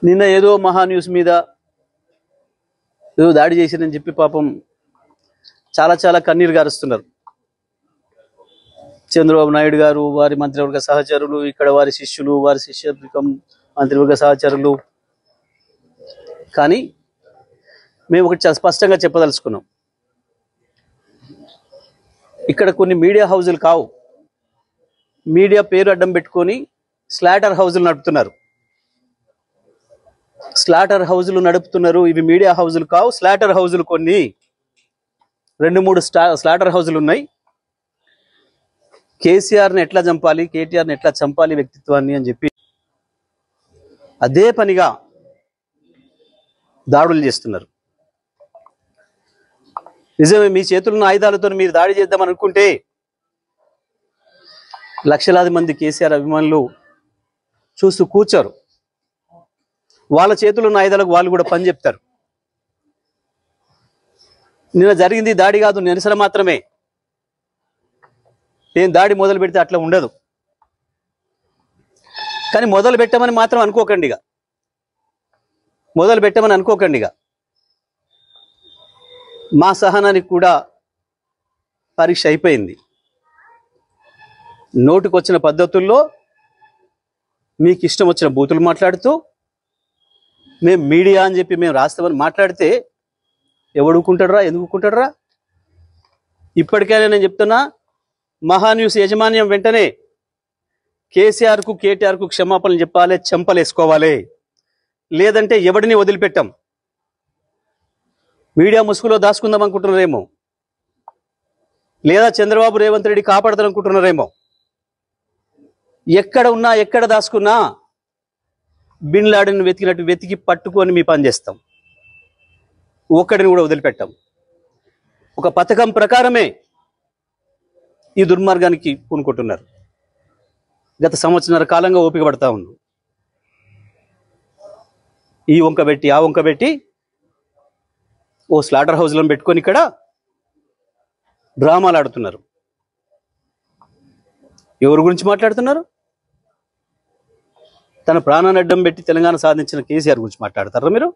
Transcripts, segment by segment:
నిన్న ఏదో మహా న్యూస్ మీద ఏదో దాడి చేసిరని చెప్పి పాపం చాలా చాలా కన్నీరు గారుస్తున్నారు. చంద్రబాబు నాయుడు గారు, వారి మంత్రివర్గ సహచరులు, ఇక్కడ వారి శిష్యులు, వారి శిష్యత్వం మంత్రివర్గ సహచరులు. కానీ మేము ఒకటి చాలా స్పష్టంగా చెప్పదలుచుకున్నాం. ఇక్కడ కొన్ని మీడియా హౌజులు కావు, మీడియా పేరు అడ్డం పెట్టుకొని స్లాటర్ హౌజులు నడుపుతున్నారు. స్లాటర్ హౌజులు నడుపుతున్నారు. ఇవి మీడియా హౌజులు కావు, స్లాటర్ హౌజులు. కొన్ని 2-3 స్లాటర్ హౌజులు ఉన్నాయి. కేసీఆర్ని ఎట్లా చంపాలి, కేటీఆర్ని ఎట్లా చంపాలి వ్యక్తిత్వాన్ని అని చెప్పి అదే పనిగా దాడులు చేస్తున్నారు. నిజమే, మీ చేతుల్లో ఆయుధాలతో మీరు దాడి చేద్దామని అనుకుంటే లక్షలాది మంది కేసీఆర్ అభిమానులు చూస్తూ కూర్చోరు. వాళ్ళ చేతుల్లో ఉన్న ఆయుధాలకు వాళ్ళు కూడా పని చెప్తారు. నిన్న జరిగింది దాడి కాదు, నిరసన మాత్రమే. నేను దాడి మొదలు పెడితే అట్లా ఉండదు. కానీ మొదలు పెట్టమని మాత్రం అనుకోకండిగా, మొదలు పెట్టమని అనుకోకండిగా. మా సహనానికి కూడా పరీక్ష అయిపోయింది. నోటికొచ్చిన పద్ధతుల్లో మీకు ఇష్టం వచ్చిన బూతులు మాట్లాడుతూ మేము మీడియా అని చెప్పి మేము రాస్తామని మాట్లాడితే ఎవడుకుంటాడరా, ఎందుకుంటాడరా? ఇప్పటికైనా నేను చెప్తున్నా, మహా న్యూస్ యాజమాన్యం వెంటనే కేసీఆర్కు కేటీఆర్కు క్షమాపణలు చెప్పాలి, చెంపలేసుకోవాలి. లేదంటే ఎవడిని వదిలిపెట్టాం. మీడియా ముసుగులో దాచుకుందాం అనుకుంటున్నారేమో, లేదా చంద్రబాబు రేవంత్ రెడ్డి కాపాడతారనుకుంటున్నారేమో. ఎక్కడ ఉన్నా, ఎక్కడ దాచుకున్నా బిన్ లాడెన్ వెతికినట్టు వెతికి పట్టుకొని మీ పని చేస్తాం. ఒక్కడిని కూడా వదిలిపెట్టాం. ఒక పథకం ప్రకారమే ఈ దుర్మార్గానికి పూనుకుంటున్నారు. గత సంవత్సరాల కాలంగా ఓపిక పడతా ఉన్నాం. ఈ వంక పెట్టి ఆ వంక పెట్టి ఓ స్లాటర్ హౌస్లను పెట్టుకొని ఇక్కడ డ్రామాలు ఆడుతున్నారు. ఎవరి గురించి మాట్లాడుతున్నారు? తన ప్రాణాన్ని అడ్డం పెట్టి తెలంగాణ సాధించిన కేసీఆర్ గురించి మాట్లాడతారా మీరు?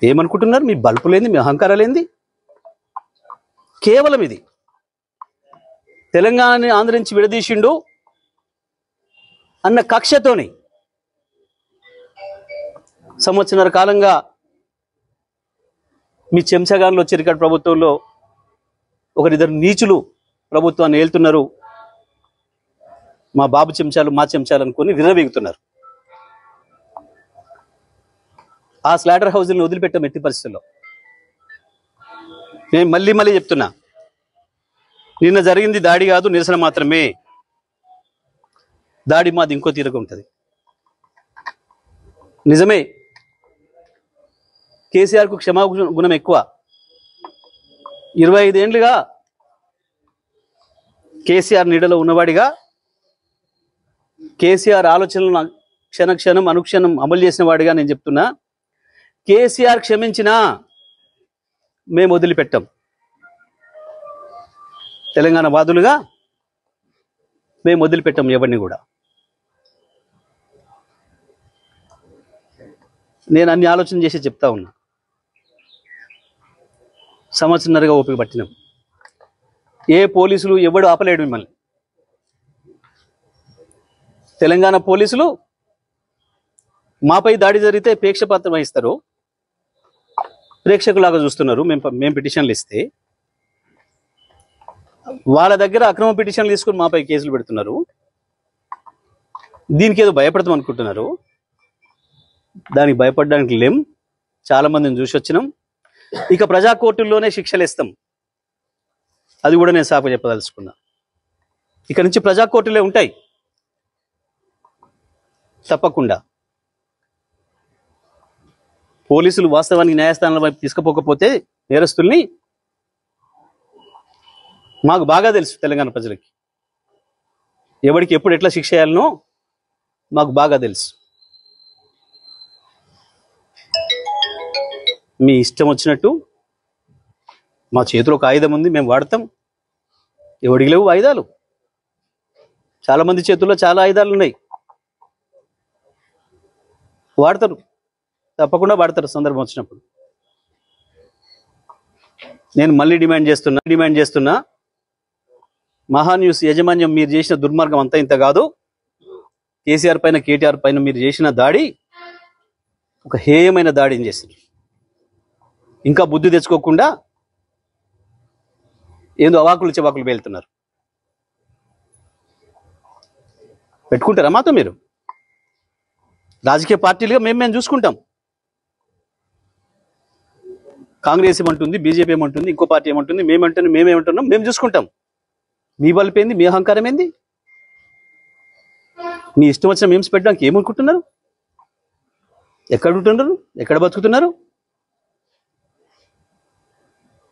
ఏమనుకుంటున్నారు? మీ బల్పులేంది, మీ అహంకారాలేంది? కేవలం ఇది తెలంగాణని ఆంధ్ర నుంచి విడదీసిండు అన్న కక్షతోని సంవత్సరాల కాలంగా మీ చెంచగాన్లో చిరికట్ ప్రభుత్వంలో ఒకరిద్దరు నీచులు ప్రభుత్వాన్ని ఏలుతున్నారు. మా బాబు చెంచాలు, మా చెంచాలు అనుకుని విర్రవీగుతున్నారు. ఆ స్లాటర్ హౌజులను వదిలిపెట్టాం ఎట్టి పరిస్థితుల్లో. నేను మళ్ళీ చెప్తున్నా, నిన్న జరిగింది దాడి కాదు, నిరసన మాత్రమే. దాడి మాది ఇంకో తీరుగా ఉంటుంది. నిజమే, కేసీఆర్కు క్షమాగుణం ఎక్కువ. 25 ఏళ్ళుగా కేసీఆర్ నీడలో ఉన్నవాడిగా, కేసీఆర్ ఆలోచనలను క్షణక్షణం అనుక్షణం అమలు చేసిన వాడిగా నేను చెప్తున్నా, కేసీఆర్ క్షమించినా మేము వదిలిపెట్టాం. తెలంగాణ వాదులుగా మేము వదిలిపెట్టాం ఎవరిని కూడా. నేను అన్ని ఆలోచన చేసి చెప్తా ఉన్నా. సంవత్సరంన్నరగా ఓపిక పట్టినాం. ఏ పోలీసులు ఎవడు ఆపలేడు మిమ్మల్ని. తెలంగాణ పోలీసులు మాపై దాడి జరిగితే ప్రేక్షపాత్రం వహిస్తారు, ప్రేక్షకులాగా చూస్తున్నారు. మేము పిటిషన్లు ఇస్తే వాళ్ళ దగ్గర అక్రమ పిటిషన్లు తీసుకుని మాపై కేసులు పెడుతున్నారు. దీనికి ఏదో భయపడతాం అనుకుంటున్నారు. దానికి భయపడడానికి లేం. చాలా మందిని చూసి వచ్చినాం. ఇక ప్రజా కోర్టుల్లోనే శిక్షలు ఇస్తాం. అది కూడా నేను సాకు చెప్పదలుచుకున్నా. ఇక నుంచి ప్రజా కోర్టులే ఉంటాయి తప్పకుండా. పోలీసులు వాస్తవానికి న్యాయస్థానాల వైపు తీసుకుపోకపోతే నేరస్తుల్ని మాకు బాగా తెలుసు. తెలంగాణ ప్రజలకి ఎవరికి ఎప్పుడు ఎట్లా శిక్ష చేయాలనో మాకు బాగా తెలుసు. మీ ఇష్టం వచ్చినట్టు, మా చేతిలో ఒక ఆయుధం ఉంది, మేము వాడతాం. ఎవడికి లేవు ఆయుధాలు? చాలా మంది చేతుల్లో చాలా ఆయుధాలు ఉన్నాయి. వాడతారు, తప్పకుండా వాడతారు సందర్భం వచ్చినప్పుడు. నేను మళ్ళీ డిమాండ్ చేస్తున్నా మహాన్యూస్ యాజమాన్యం మీరు చేసిన దుర్మార్గం అంతా ఇంత కాదు. కేసీఆర్ పైన కేటీఆర్ పైన మీరు చేసిన దాడి ఒక హేయమైన దాడిని చేశారు. ఇంకా బుద్ధి తెచ్చుకోకుండా ఏందో అవాకులు చెవాకులు వెళ్తున్నారు. పెట్టుకుంటారా మాతో మీరు? రాజకీయ పార్టీలుగా మేము చూసుకుంటాం. కాంగ్రెస్ ఏమంటుంది, బీజేపీ ఏమంటుంది, ఇంకో పార్టీ ఏమంటుంది, మేమేమంటున్నాం, మేము చూసుకుంటాం. మీ బలిపోయింది, మీ అహంకారం ఏంది? మీ ఇష్టం వచ్చిన మేమ్స్ పెట్టడానికి ఏమనుకుంటున్నారు? ఎక్కడ ఉంటున్నారు? ఎక్కడ బతుకుతున్నారు?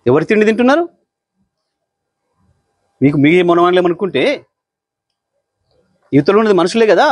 ఎవరి తిండి తింటున్నారు? మీకు మీ మనవాళ్ళు ఏమనుకుంటే ఇతరులు ఉన్నది మనుషులే కదా.